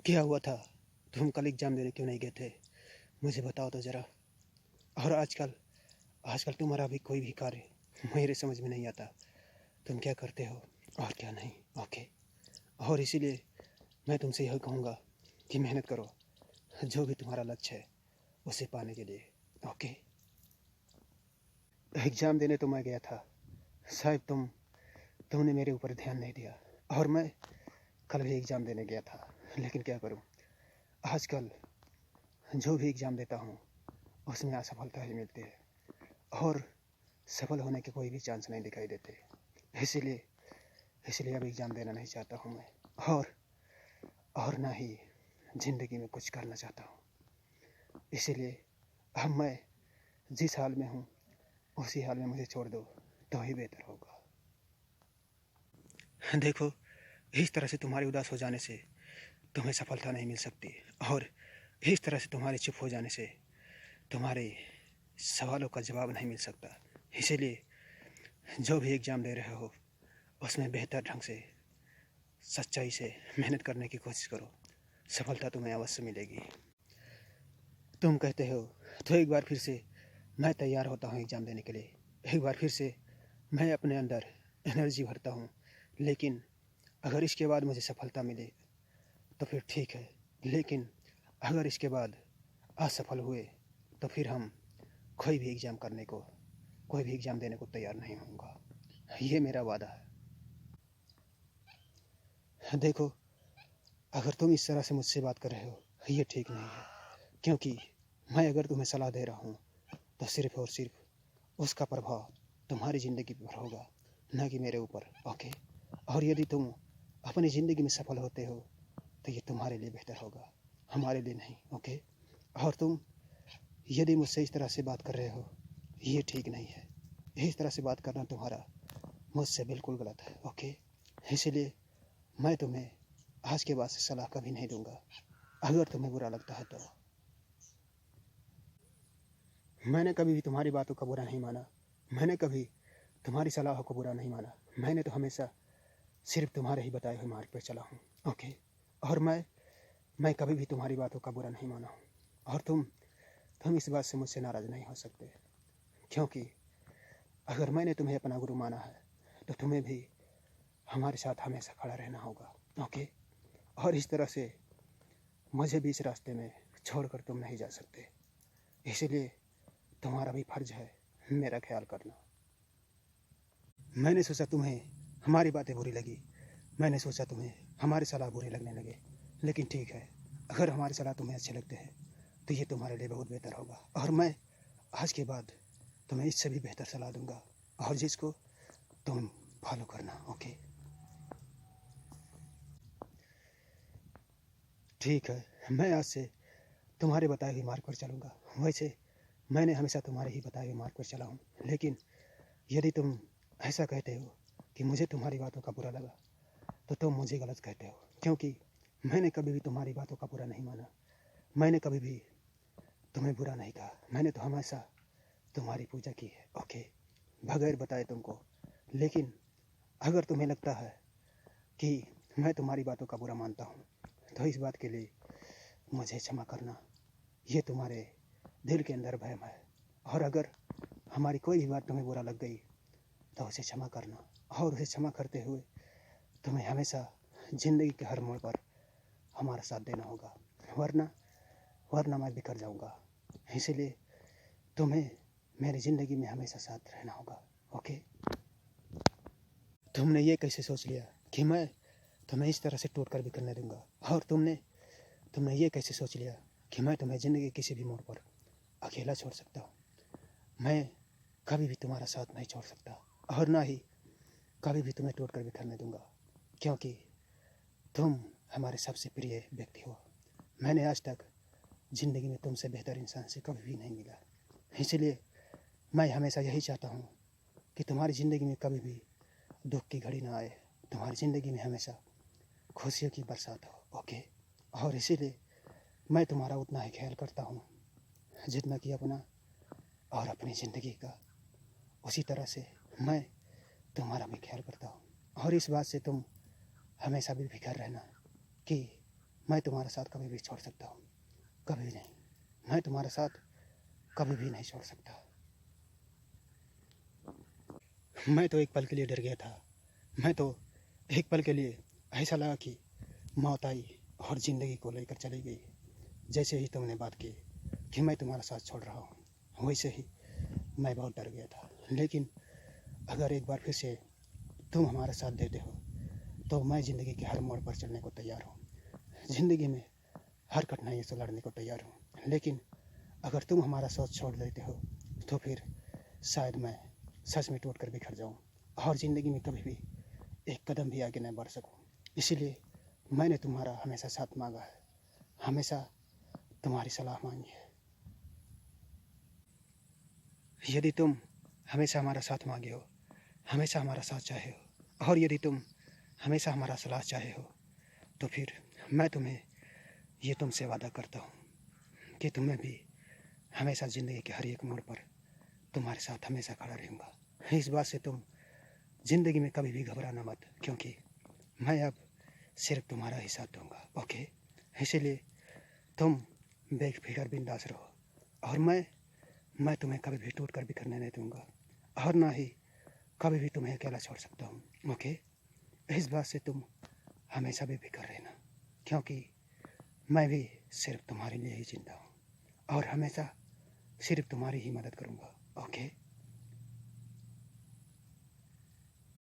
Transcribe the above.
क्या हुआ था? तुम कल एग्ज़ाम देने क्यों नहीं गए थे? मुझे बताओ तो ज़रा। और आजकल आजकल तुम्हारा भी कोई भी कार्य मेरे समझ में नहीं आता। तुम क्या करते हो और क्या नहीं। ओके। और इसीलिए मैं तुमसे यह कहूँगा कि मेहनत करो, जो भी तुम्हारा लक्ष्य है उसे पाने के लिए। ओके। एग्ज़ाम देने तो मैं गया था, शायद तुमने मेरे ऊपर ध्यान नहीं दिया। और मैं कल भी एग्ज़ाम देने गया था, लेकिन क्या करूँ, आजकल जो भी एग्ज़ाम देता हूँ उसमें असफलता ही मिलती है और सफल होने के कोई भी चांस नहीं दिखाई देते। इसीलिए इसलिए अब एग्ज़ाम देना नहीं चाहता हूँ मैं। और ना ही ज़िंदगी में कुछ करना चाहता हूँ। इसीलिए अब मैं जिस हाल में हूँ उसी हाल में मुझे छोड़ दो तो ही बेहतर होगा। देखो, इस तरह से तुम्हारे उदास हो जाने से तुम्हें सफलता नहीं मिल सकती, और इस तरह से तुम्हारे चुप हो जाने से तुम्हारे सवालों का जवाब नहीं मिल सकता। इसीलिए जो भी एग्ज़ाम दे रहे हो उसमें बेहतर ढंग से, सच्चाई से मेहनत करने की कोशिश करो। सफलता तुम्हें अवश्य मिलेगी। तुम कहते हो तो एक बार फिर से मैं तैयार होता हूँ एग्ज़ाम देने के लिए। एक बार फिर से मैं अपने अंदर एनर्जी भरता हूँ। लेकिन अगर इसके बाद मुझे सफलता मिले तो फिर ठीक है, लेकिन अगर इसके बाद असफल हुए तो फिर हम कोई भी एग्ज़ाम देने को तैयार नहीं होऊंगा। ये मेरा वादा है। देखो, अगर तुम इस तरह से मुझसे बात कर रहे हो ये ठीक नहीं है, क्योंकि मैं अगर तुम्हें सलाह दे रहा हूँ तो सिर्फ़ और सिर्फ उसका प्रभाव तुम्हारी ज़िंदगी पर होगा, ना कि मेरे ऊपर। ओके। और यदि तुम अपनी ज़िंदगी में सफल होते हो तो ये तुम्हारे लिए बेहतर होगा, हमारे लिए नहीं। ओके। और तुम यदि मुझसे इस तरह से बात कर रहे हो ये ठीक नहीं है। इस तरह से बात करना तुम्हारा मुझसे बिल्कुल गलत है। ओके। इसलिए मैं तुम्हें आज के बाद से सलाह कभी नहीं दूंगा। अगर तुम्हें बुरा लगता है तो। मैंने कभी भी तुम्हारी बातों का बुरा नहीं माना। मैंने कभी तुम्हारी सलाहों को बुरा नहीं माना। मैंने तो हमेशा सिर्फ तुम्हारे ही बताए हुए मार्ग पर चला हूँ। ओके। और मैं कभी भी तुम्हारी बातों का बुरा नहीं माना हूँ। और तुम इस बात से मुझसे नाराज़ नहीं हो सकते, क्योंकि अगर मैंने तुम्हें अपना गुरु माना है तो तुम्हें भी हमारे साथ हमेशा खड़ा रहना होगा। ओके। और इस तरह से मुझे भी इस रास्ते में छोड़कर तुम नहीं जा सकते। इसलिए तुम्हारा भी फर्ज है मेरा ख्याल करना। मैंने सोचा तुम्हें हमारी बातें बुरी लगी, मैंने सोचा तुम्हें हमारी सलाह बुरे लगने लगे, लेकिन ठीक है, अगर हमारी सलाह तुम्हें अच्छे लगते हैं तो ये तुम्हारे लिए बहुत बेहतर होगा। और मैं आज के बाद तुम्हें इससे भी बेहतर सलाह दूंगा, और जिसको तुम फॉलो करना। ओके। ठीक है, मैं आज से तुम्हारे बताए हुए मार्ग पर चलूँगा। वैसे मैंने हमेशा तुम्हारे ही बताए हुए मार्ग पर चला हूँ, लेकिन यदि तुम ऐसा कहते हो कि मुझे तुम्हारी बातों का बुरा लगा तो तुम मुझे गलत कहते हो, क्योंकि मैंने कभी भी तुम्हारी बातों का बुरा नहीं माना। मैंने कभी भी तुम्हें बुरा नहीं कहा। मैंने तो हमेशा तुम्हारी पूजा की है। ओके। बगैर बताए तुमको। लेकिन अगर तुम्हें लगता है कि मैं तुम्हारी बातों का बुरा मानता हूँ तो इस बात के लिए मुझे क्षमा करना। ये तुम्हारे दिल के अंदर वहम है, और अगर हमारी कोई भी बात तुम्हें बुरा लग गई तो उसे क्षमा करना, और उसे क्षमा करते हुए तुम्हें हमेशा ज़िंदगी के हर मोड़ पर हमारा साथ देना होगा, वरना मैं बिखर जाऊंगा। इसलिए तुम्हें मेरी ज़िंदगी में हमेशा साथ रहना होगा। ओके। तुमने ये कैसे सोच लिया कि मैं तुम्हें इस तरह से टूट कर बिखरने दूंगा, और तुमने ये कैसे सोच लिया कि मैं तुम्हें ज़िंदगी के किसी भी मोड़ पर अकेला छोड़ सकता हूँ। मैं कभी भी तुम्हारा साथ नहीं छोड़ सकता, और ना ही कभी भी तुम्हें टूट कर बिखरने दूंगा, क्योंकि तुम हमारे सबसे प्रिय व्यक्ति हो। मैंने आज तक ज़िंदगी में तुमसे बेहतर इंसान से कभी भी नहीं मिला। इसलिए मैं हमेशा यही चाहता हूँ कि तुम्हारी ज़िंदगी में कभी भी दुख की घड़ी ना आए, तुम्हारी ज़िंदगी में हमेशा खुशियों की बरसात हो। ओके। और इसीलिए मैं तुम्हारा उतना ही ख्याल करता हूँ जितना कि अपना और अपनी ज़िंदगी का, उसी तरह से मैं तुम्हारा भी ख्याल करता हूँ। और इस बात से तुम हमेशा भी फिक्र रहना कि मैं तुम्हारा साथ कभी भी छोड़ सकता हूँ, कभी नहीं। मैं तुम्हारा साथ कभी भी नहीं छोड़ सकता। मैं तो एक पल के लिए डर गया था। मैं तो एक पल के लिए ऐसा लगा कि मौत आई और ज़िंदगी को लेकर चली गई। जैसे ही तुमने बात की कि मैं तुम्हारा साथ छोड़ रहा हूँ, वैसे ही मैं बहुत डर गया था। लेकिन अगर एक बार फिर से तुम हमारा साथ देते हो तो मैं ज़िंदगी के हर मोड़ पर चलने को तैयार हूँ। ज़िंदगी में हर कठिनाई से लड़ने को तैयार हूँ। लेकिन अगर तुम हमारा साथ छोड़ देते हो तो फिर शायद मैं सच में टूट कर बिखर जाऊँ और ज़िंदगी में कभी भी एक कदम भी आगे नहीं बढ़ सकूँ। इसीलिए मैंने तुम्हारा हमेशा साथ मांगा है, हमेशा तुम्हारी सलाह मांगी है। यदि तुम हमेशा हमारा साथ मांगे हो, हमेशा हमारा साथ चाहे हो, और यदि तुम हमेशा हमारा सलाह चाहे हो, तो फिर मैं तुम्हें ये तुमसे वादा करता हूँ कि तुम्हें भी हमेशा ज़िंदगी के हर एक मोड़ पर तुम्हारे साथ हमेशा खड़ा रहूँगा। इस बात से तुम ज़िंदगी में कभी भी घबराना मत, क्योंकि मैं अब सिर्फ तुम्हारा ही साथ दूँगा। ओके? इसीलिए तुम बेफिक्र बिंदास रहो और मैं तुम्हें कभी भी टूट कर बिखरने नहीं दूँगा और ना ही कभी भी तुम्हें अकेला छोड़ सकता हूँ। ओके? इस बात से तुम हमेशा बेफिक्र रहना, क्योंकि मैं भी सिर्फ तुम्हारे लिए ही जिंदा हूँ और हमेशा सिर्फ तुम्हारी ही मदद करूँगा। ओके?